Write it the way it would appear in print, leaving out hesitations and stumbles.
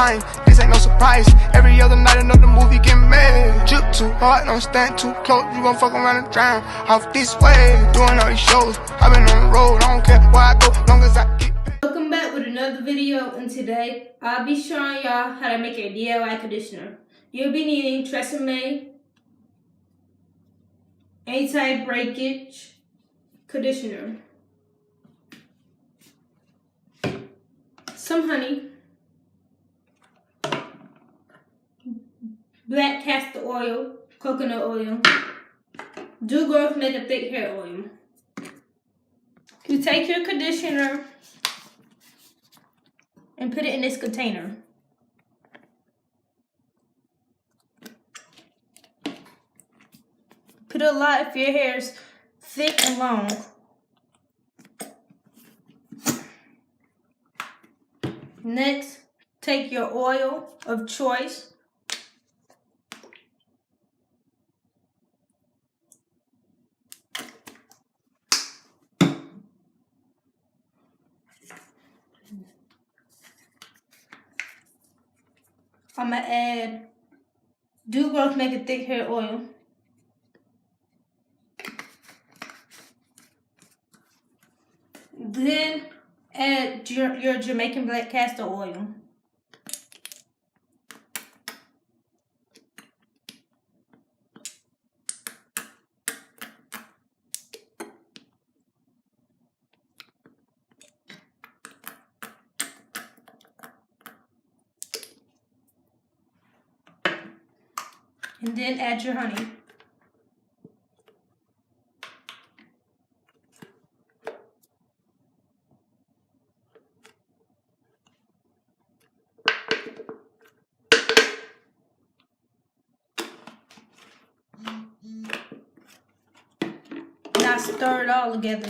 time. This ain't no surprise. Every other night another movie get made. Drip too hard, don't stand too close. You gon' fuck around and drown. Off this way, doing all these shows. I've been on the road, I don't care where I go, long as I get paid. Welcome back with another video, and today I'll be showing y'all how to make a DIY conditioner. You'll be needing Tresemme anti-breakage conditioner, some honey, black castor oil, coconut oil, Do Growth Make a Thick Hair Oil. You take your conditioner and put it in this container. Put a lot if your hair is thick and long. Next, take your oil of choice. I'm gonna add Do Growth Make a Thick Hair Oil. Then add your Jamaican black castor oil. And then add your honey. Now stir it all together.